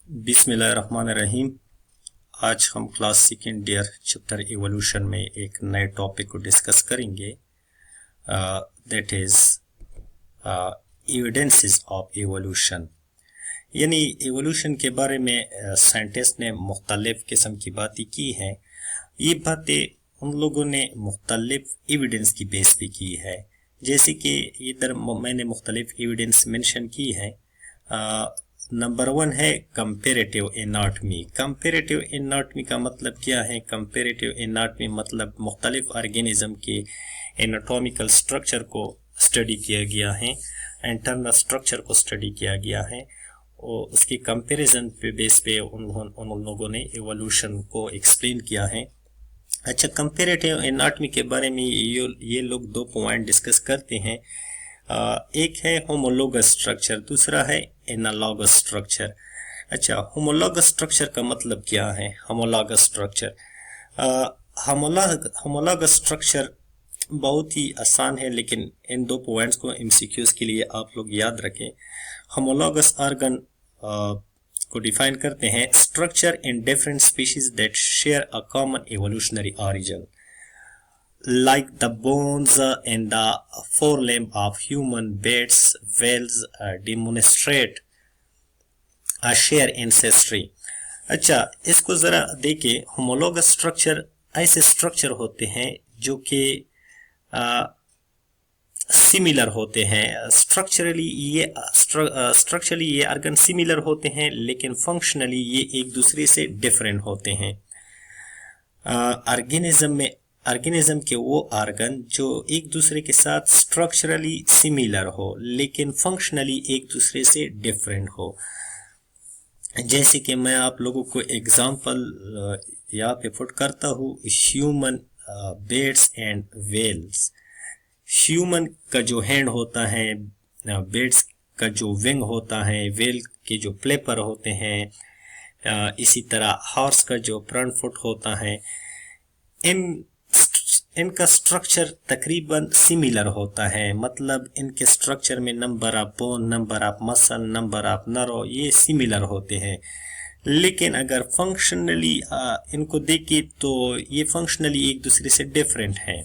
बिस्मिल्लाहिर्रहमानिर्रहीम। आज हम class second year chapter evolution में एक नए टॉपिक को डिस्कस करेंगे, that is evidences of evolution. यानी इवोल्यूशन के बारे में साइंटिस्ट ने मुख्तलिफ किस्म की बातें की हैं। ये बातें उन लोगों ने मुख्तलिफ एविडेंस की बेस पे की है। जैसे कि इधर मैंने मुख्तलिफ एविडेंस मेंशन की है। नंबर 1 है कंपेरेटिव एनाटमी। कंपेरेटिव एनाटमी का मतलब क्या है? कंपेरेटिव एनाटमी मतलब मुख्तलिफ ऑर्गेनिज्म के एनाटॉमिकल स्ट्रक्चर को स्टडी किया गया है, इंटरनल स्ट्रक्चर को स्टडी किया गया है और उसकी कंपैरिजन पे बेस पे उन लोगों ने एवोल्यूशन को एक्सप्लेन किया है। अच्छा, कंपेरेटिव एनाटमी के बारे में ये लोग दो पॉइंट डिस्कस करते हैं। एक है होमोलोगस स्ट्रक्चर, दूसरा है एनालॉगस स्ट्रक्चर। अच्छा, होमोलोगस स्ट्रक्चर का मतलब क्या है? होमोलोगस स्ट्रक्चर होमोलोगस स्ट्रक्चर बहुत ही आसान है, लेकिन इन दो पॉइंट्स को एमसीक्यूज के लिए आप लोग याद रखें। होमोलोगस ऑर्गन को डिफाइन करते हैं structure in different species that share a common evolutionary origin, like the bones in the forelimb of human bats, whales demonstrate a shared ancestry। अच्छा, इसको जरा देखिए। होमोलोगस स्ट्रक्चर ऐसे स्ट्रक्चर होते हैं जो कि सिमिलर होते हैं। स्ट्रक्चरली ये ऑर्गन सिमिलर होते हैं, लेकिन फंक्शनली ये एक दूसरे से डिफरेंट होते हैं। ऑर्गेनिज्म के वो ऑर्गन जो एक दूसरे के साथ स्ट्रक्चरली सिमिलर हो लेकिन फंक्शनली एक दूसरे से डिफरेंट हो। जैसे कि मैं आप लोगों को एग्जांपल यहाँ पे पुट करता हूँ, human bats and whales. Human का जो हैंड होता है, बेड्स का जो विंग होता है, वेल के जो फ्लैपर होते हैं, इसी तरह हॉर्स का जो फ्रंट फुट होता है, इनका स्ट्रक्चर तकरीबन सिमिलर होता है। मतलब इनके स्ट्रक्चर में number of bone, number of muscle, number of nerve ये सिमिलर होते हैं, लेकिन अगर फंक्शनली इनको देखें तो ये फंक्शनली एक दूसरे से डिफरेंट है।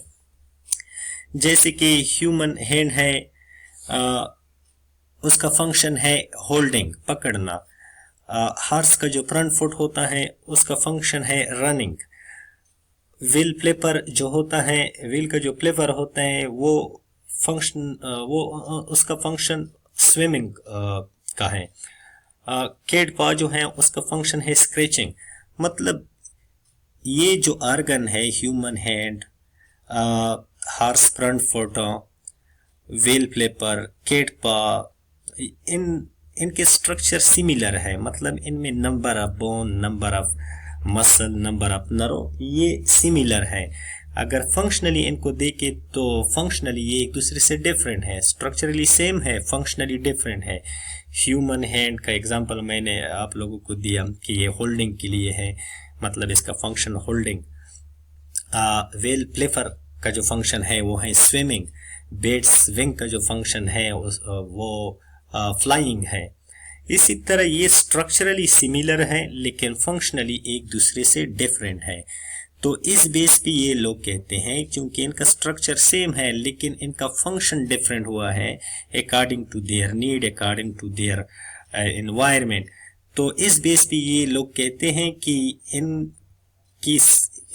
जैसे कि ह्यूमन हैंड है, उसका फंक्शन है होल्डिंग, पकड़ना। हॉर्स का जो फ्रंट फुट होता है उसका फंक्शन है रनिंग। व्हील फ्लिपर जो होता है, व्हील का जो फ्लिपर होता है वो उसका फंक्शन स्विमिंग का है। कैट पा जो है उसका फंक्शन है स्क्रैचिंग। मतलब ये जो ऑर्गन है, human hand, horse front foot, whale flipper, cat paw, इनके स्ट्रक्चर सिमिलर है। मतलब इनमें number of bone, number of muscle, number of nerve ये सिमिलर है। अगर फंक्शनली इनको देखें तो फंक्शनली ये एक दूसरे से डिफरेंट है। स्ट्रक्चरली सेम है, फंक्शनली डिफरेंट है। ह्यूमन हैंड का एग्जांपल मैंने आप लोगों को दिया कि ये होल्डिंग के लिए है, मतलब इसका फंक्शन होल्डिंग। वेल फ्लिपर का जो फंक्शन है वो है स्विमिंग। बेड्स विंग का जो फंक्शन है वो फ्लाइंग है। इसी तरह ये स्ट्रक्चरली सिमिलर है लेकिन फंक्शनली एक दूसरे से डिफरेंट है। तो इस बेस पे ये लोग कहते हैं क्योंकि इनका स्ट्रक्चर सेम है लेकिन इनका फंक्शन डिफरेंट हुआ है according to their need, according to their environment. तो इस बेस पे ये लोग कहते हैं कि इनकी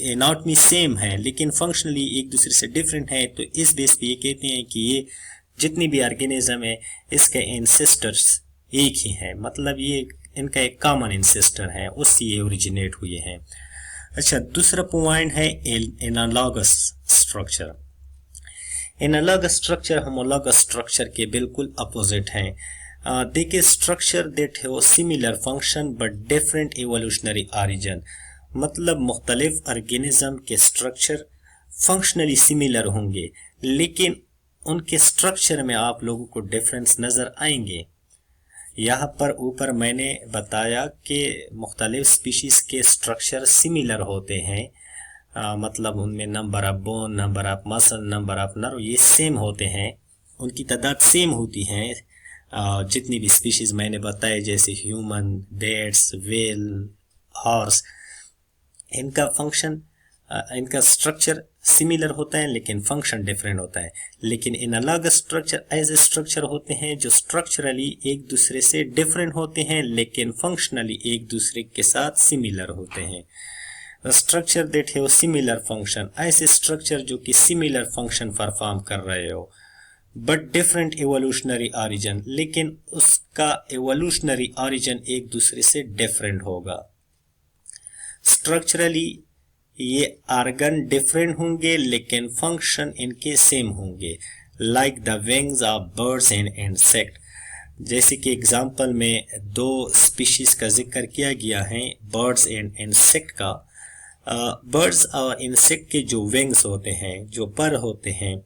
एनाटॉमी सेम है लेकिन फंक्शनली एक दूसरे से डिफरेंट है। तो इस बेस पे ये कहते हैं कि ये जितनी भी ऑर्गेनिज्म है इसके एंसेस्टर्स एक ही है, मतलब ये इनका एक कॉमन एंसेस्टर है, उससे ये ओरिजिनेट हुए हैं। अच्छा, दूसरा पॉइंट है analogous structure. Analogous structure homologous structure के बिल्कुल अपोजिट है। देखिए, स्ट्रक्चर दैट है वो similar function but different evolutionary origin. मतलब मुख्तलिफ ऑर्गेनिज्म के स्ट्रक्चर फंक्शनली सिमिलर होंगे लेकिन उनके स्ट्रक्चर में आप लोगों को डिफरेंस नजर आएंगे। यहाँ पर ऊपर मैंने बताया कि मुख्तलिफ स्पीशीज के स्ट्रक्चर सिमिलर होते हैं, मतलब उनमें number of bone, number of muscle, number of nerve ये सेम होते हैं, उनकी तादाद सेम होती है। जितनी भी स्पीशीज मैंने बताए जैसे ह्यूमन, बैट्स, व्हेल, हॉर्स, इनका फंक्शन, इनका स्ट्रक्चर सिमिलर होता है लेकिन फंक्शन डिफरेंट होता है। लेकिन इन अलग स्ट्रक्चर ऐसे स्ट्रक्चर होते हैं जो स्ट्रक्चरली एक दूसरे से डिफरेंट होते हैं लेकिन फंक्शनली एक दूसरे के साथ सिमिलर होते हैं। Structure that have similar function, ऐसे स्ट्रक्चर जो कि सिमिलर फंक्शन परफॉर्म कर रहे हो बट डिफरेंट एवोल्यूशनरी ऑरिजिन, लेकिन उसका एवोल्यूशनरी ऑरिजिन एक दूसरे से डिफरेंट होगा। स्ट्रक्चरली ये ऑर्गन डिफरेंट होंगे लेकिन फंक्शन इनके सेम होंगे, like the wings of birds and insect. जैसे कि एग्जाम्पल में दो स्पीशीज का जिक्र किया गया है, बर्ड्स एंड इंसेक्ट का। बर्ड्स और इंसेक्ट के जो विंग्स होते हैं, जो पर होते हैं,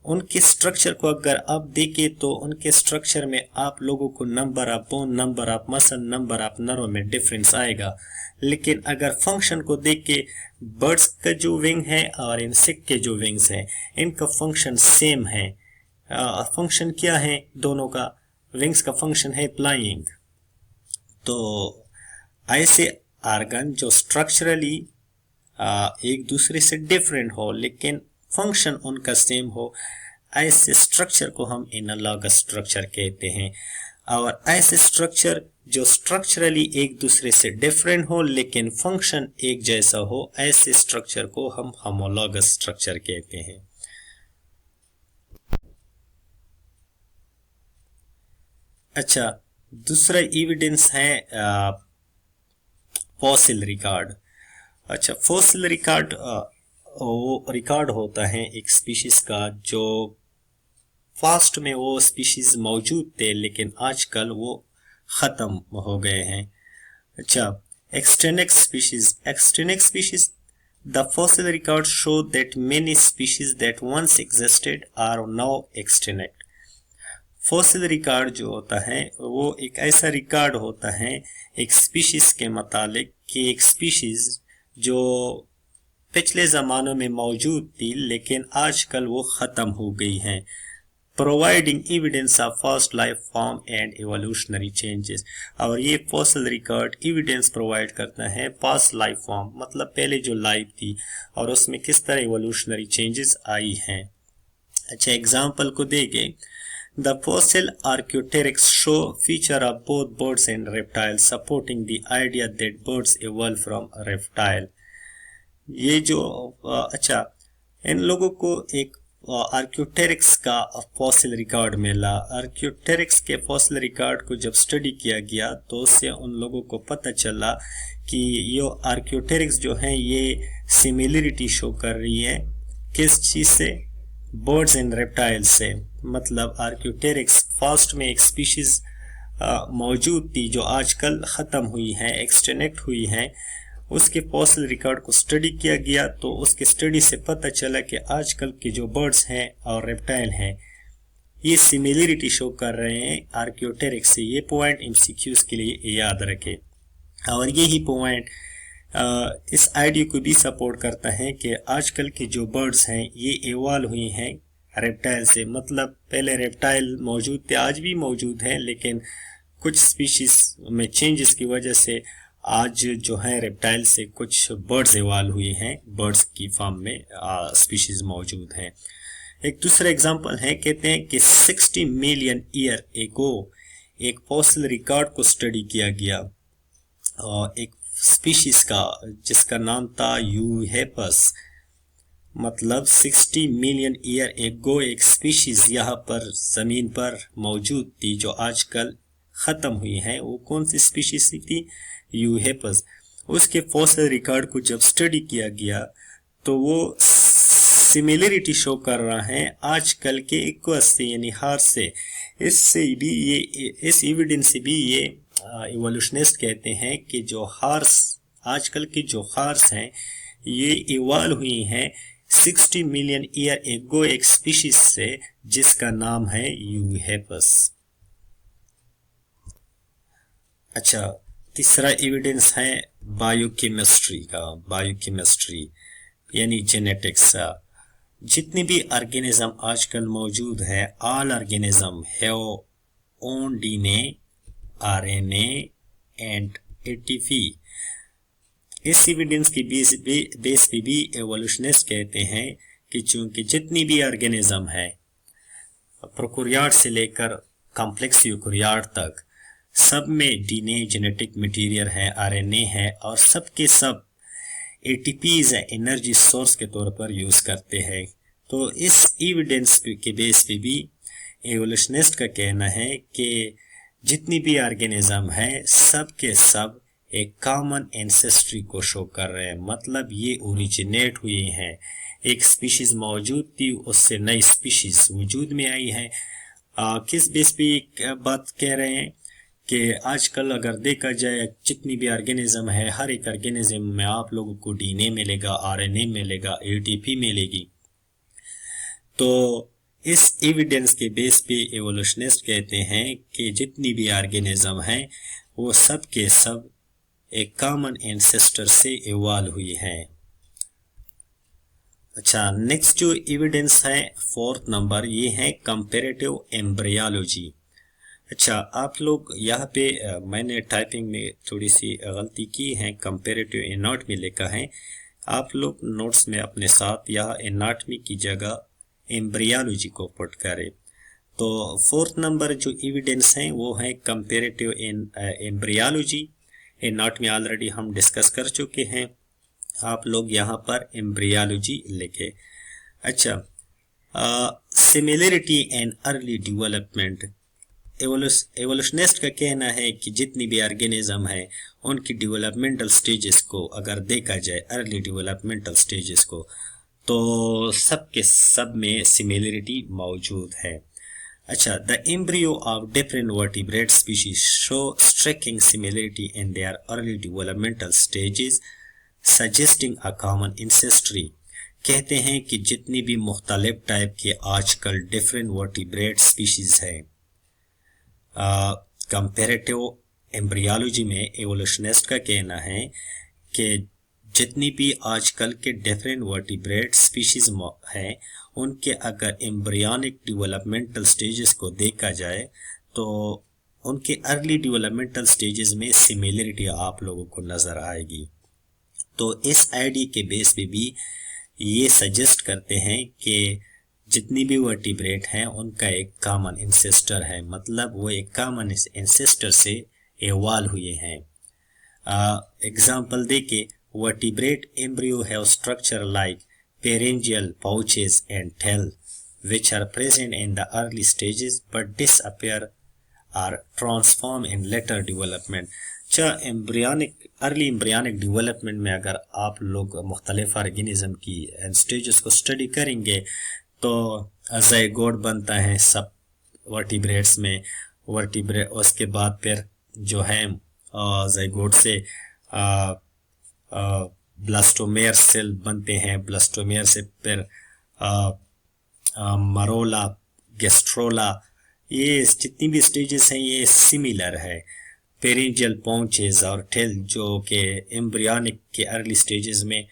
उनके स्ट्रक्चर को अगर आप देखें तो उनके स्ट्रक्चर में आप लोगों को number of bone, number of muscle, number of nerve में डिफरेंस आएगा। लेकिन अगर फंक्शन को देख के बर्ड्स का जो विंग है और इंसेक्ट के जो विंग्स हैं, इनका फंक्शन सेम है। फंक्शन क्या है दोनों का? विंग्स का फंक्शन है फ्लाइंग। तो ऐसे ऑर्गन जो स्ट्रक्चरली एक दूसरे से डिफरेंट हो लेकिन फंक्शन उनका सेम हो, ऐसे स्ट्रक्चर को हम एनालॉगस स्ट्रक्चर कहते हैं। और ऐसे स्ट्रक्चर जो स्ट्रक्चरली एक दूसरे से डिफरेंट हो लेकिन फंक्शन एक जैसा हो, ऐसे स्ट्रक्चर को हम होमोलॉगस स्ट्रक्चर कहते हैं। अच्छा, दूसरा एविडेंस है फॉसिल रिकॉर्ड। अच्छा, फॉसिल रिकॉर्ड वो रिकॉर्ड होता है एक स्पीशीज का जो फास्ट में वो स्पीशीज मौजूद थे लेकिन आजकल वो खत्म हो गए हैं। अच्छा, extinct species, the fossil record show that many species that once existed are now extinct. Fossil record जो होता है वो एक ऐसा रिकॉर्ड होता है एक स्पीशीज के मुतालिक कि एक स्पीशीज जो पिछले ज़मानों में मौजूद थी लेकिन आजकल वो ख़त्म हो गई हैं, providing evidence of first life form and evolutionary changes. और ये फॉसिल रिकॉर्ड एविडेंस प्रोवाइड करता है पास्ट लाइफ फॉर्म, मतलब पहले जो लाइफ थी और उसमें किस तरह एवोल्यूशनरी चेंजेस आई हैं। अच्छा, एग्जाम्पल को देंगे, The fossil Archaeopteryx show feature of both birds and reptiles, supporting the idea that birds evolved from reptile. ये जो अच्छा, इन लोगों को एक आर्क्योटेरिक्स का फॉसिल रिकॉर्ड मिला। आर्क्योटेरिक्स के फॉसिल रिकॉर्ड को जब स्टडी किया गया तो उससे उन लोगों को पता चला कि ये आर्क्योटेरिक्स जो है ये सिमिलरिटी शो कर रही है किस चीज़ से? बर्ड्स एंड रेप्टाइल से। मतलब आर्क्योटेरिक्स फास्ट में एक स्पीशीज मौजूद थी जो आजकल ख़त्म हुई है, एक्सटेनेक्ट हुई है। उसके फॉसिल रिकॉर्ड को स्टडी किया गया तो उसके स्टडी से पता चला कि आजकल के जो बर्ड्स हैं और रेप्टाइल हैं ये सिमिलरिटी शो कर रहे हैं आर्क्योटेरिक्स से। ये पॉइंट एमसीक्यूज के लिए याद रखें। और यही पॉइंट इस आइडिया को भी सपोर्ट करता है कि आजकल के जो बर्ड्स हैं ये इवॉल्व हुई हैं रेप्टाइल से। मतलब पहले रेप्टाइल मौजूद थे, आज भी मौजूद हैं, लेकिन कुछ स्पीशीज में चेंजेस की वजह से आज जो है रेप्टाइल से कुछ बर्ड्स इवॉल्व हुई हैं, बर्ड्स की फॉर्म में स्पीशीज मौजूद हैं। एक दूसरा एग्जांपल है, कहते हैं कि 60 मिलियन ईयर एगो एक फॉसिल रिकॉर्ड को स्टडी किया गया और एक स्पीशीज का जिसका नाम था यूहेपस। मतलब 60 मिलियन ईयर एगो एक स्पीशीज यहाँ पर जमीन पर मौजूद थी जो आजकल खत्म हुई है। वो कौन सी स्पीशीज थी? यूहेपस। उसके फॉसिल रिकॉर्ड को जब स्टडी किया गया तो वो सिमिलरिटी शो कर रहा है आजकल के इक्वस से, यानी हार्स से। इससे भी ये, इस एविडेंस से भी ये इवोल्यूशनिस्ट कहते हैं कि जो हार्स, आजकल की जो हार्स हैं ये इवॉल्व हुई हैं 60 मिलियन ईयर एगो एक स्पीशीज से जिसका नाम है यूहेपस। अच्छा, तीसरा एविडेंस है बायोकेमिस्ट्री का। बायोकेमिस्ट्री यानी जेनेटिक्स। जितने भी ऑर्गेनिज्म आजकल मौजूद है, all organism have own DNA, RNA and ATP। इस एविडेंस की बेस पे भी एवोल्यूशनिस्ट कहते हैं कि चूंकि जितनी भी ऑर्गेनिज्म है प्रोकैरियोट से लेकर कॉम्प्लेक्स यूकैरियोट तक, सब में डीएनए जेनेटिक मटेरियल है, आरएनए है और सब के सब एटीपीज एनर्जी सोर्स के तौर पर यूज करते हैं। तो इस एविडेंस के बेस पे भी एवोल्यूशनिस्ट का कहना है कि जितनी भी ऑर्गेनिज्म है सब के सब एक कॉमन एंसेस्ट्री को शो कर रहे हैं, मतलब ये ओरिजिनेट हुए हैं। एक स्पीशीज मौजूद थी, उससे नई स्पीशीज वजूद में आई है। किस बेस पे एक बात कह रहे हैं कि आजकल अगर देखा जाए जितनी भी ऑर्गेनिज्म है, हर एक ऑर्गेनिज्म में आप लोगों को डीएनए मिलेगा, आरएनए मिलेगा, एटीपी मिलेगी। तो इस एविडेंस के बेस पे एवोल्यूशनिस्ट कहते हैं कि जितनी भी ऑर्गेनिज्म है वो सब के सब एक कॉमन एंसेस्टर से इवॉल्व हुई है। अच्छा, नेक्स्ट जो एविडेंस है 4th नंबर, ये है कंपैरेटिव एम्ब्रियोलॉजी। अच्छा, आप लोग यहाँ पे मैंने टाइपिंग में थोड़ी सी गलती की है, कंपैरेटिव एनाटॉमी लिखा है। आप लोग नोट्स में अपने साथ या एनाटॉमी की जगह एम्ब्रियोलॉजी को पुट करें। तो 4th नंबर जो एविडेंस है वो है कंपैरेटिव एम्ब्रियोलॉजी। एनाटॉमी ऑलरेडी हम डिस्कस कर चुके हैं, आप लोग यहाँ पर एम्ब्रियोलॉजी लिखे। अच्छा, similarity and early development. Evolutionist का कहना है कि जितनी भी ऑर्गेनिज्म है उनकी डेवलपमेंटल स्टेजेस को अगर देखा जाए, अर्ली डेवलपमेंटल स्टेजेस को, तो सब के सब में सिमिलरिटी मौजूद है। अच्छा, the embryo of different vertebrate species show striking similarity in their early developmental stages suggesting a common ancestry. कहते हैं कि जितनी भी मुख्तलिफ टाइप के आजकल डिफरेंट वर्टिब्रेट स्पीशीज है, कंपैरेटिव एम्ब्रियोलॉजी में एवोल्यूशनिस्ट का कहना है कि जितनी भी आजकल के डिफरेंट वर्टिब्रेट स्पीशीज हैं उनके अगर एम्ब्रियोनिक डेवलपमेंटल स्टेजेस को देखा जाए तो उनके अर्ली डेवलपमेंटल स्टेजेस में सिमिलरिटी आप लोगों को नज़र आएगी। तो इस आइडिया के बेस पे भी ये सजेस्ट करते हैं कि जितनी भी वर्टिब्रेट हैं उनका एक कॉमन एंसेस्टर है, मतलब वो एक कॉमन एंसेस्टर से इवॉल्व हुए हैं। एग्जाम्पल देके, vertebrate embryo have structure like पेरिंजियल pouches and tail which are present in the early stages but disappear or transform in later development। अच्छा, अर्ली एम्ब्रियोनिक डेवलपमेंट में अगर आप लोग मुख्तलिफ ऑर्गेनिज्म की स्टेजेस को स्टडी करेंगे तो ज़ाइगोट बनता है सब वर्टिब्रेट्स में। उसके बाद फिर जो है ज़ाइगोट से ब्लास्टोमेयर सेल बनते हैं, ब्लास्टोमेयर से फिर मरोला, गेस्ट्रोला, ये जितनी भी स्टेजेस हैं ये सिमिलर है। पेरिंजियल पाउचेस और टेल जो कि एम्ब्रियोनिक के अर्ली स्टेजेस में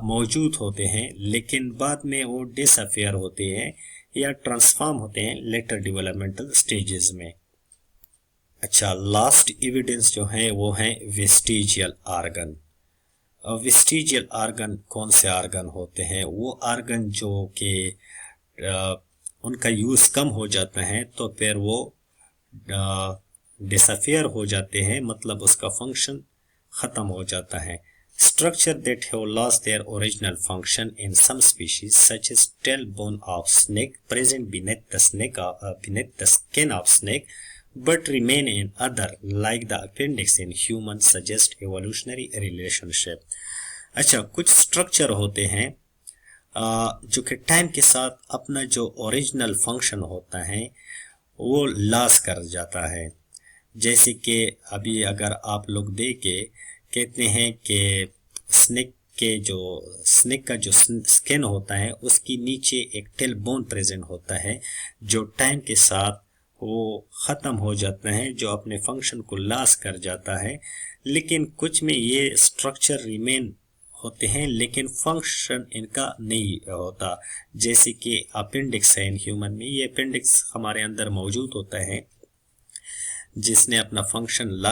मौजूद होते हैं, लेकिन बाद में वो डिसअपियर होते हैं या ट्रांसफॉर्म होते हैं लेटर डेवलपमेंटल स्टेजेस में। अच्छा, लास्ट एविडेंस जो है वो है वेस्टिजियल आर्गन। वेस्टिजियल आर्गन कौन से आर्गन होते हैं? वो आर्गन जो कि उनका यूज़ कम हो जाता है तो फिर वो डिसअपियर हो जाते हैं, मतलब उसका फंक्शन ख़त्म हो जाता है। Structure that have lost their original function in some species, such as tailbone of snake, present beneath the skin of snake, but remain in other, like the appendix in human, suggest evolutionary relationship। अच्छा, कुछ structure होते हैं जो कि time के साथ अपना जो ओरिजिनल फंक्शन होता है वो लॉस कर जाता है। जैसे कि अभी अगर आप लोग देखें, कहते हैं कि स्नेक का जो स्किन होता है उसकी नीचे एक टेल बोन प्रेजेंट होता है जो टाइम के साथ वो ख़त्म हो जाता है, जो अपने फंक्शन को लॉस कर जाता है। लेकिन कुछ में ये स्ट्रक्चर रिमेन होते हैं लेकिन फंक्शन इनका नहीं होता। जैसे कि अपेंडिक्स है इन ह्यूमन में, ये अपेंडिक्स हमारे अंदर मौजूद होता है जिसने अपना फंक्शन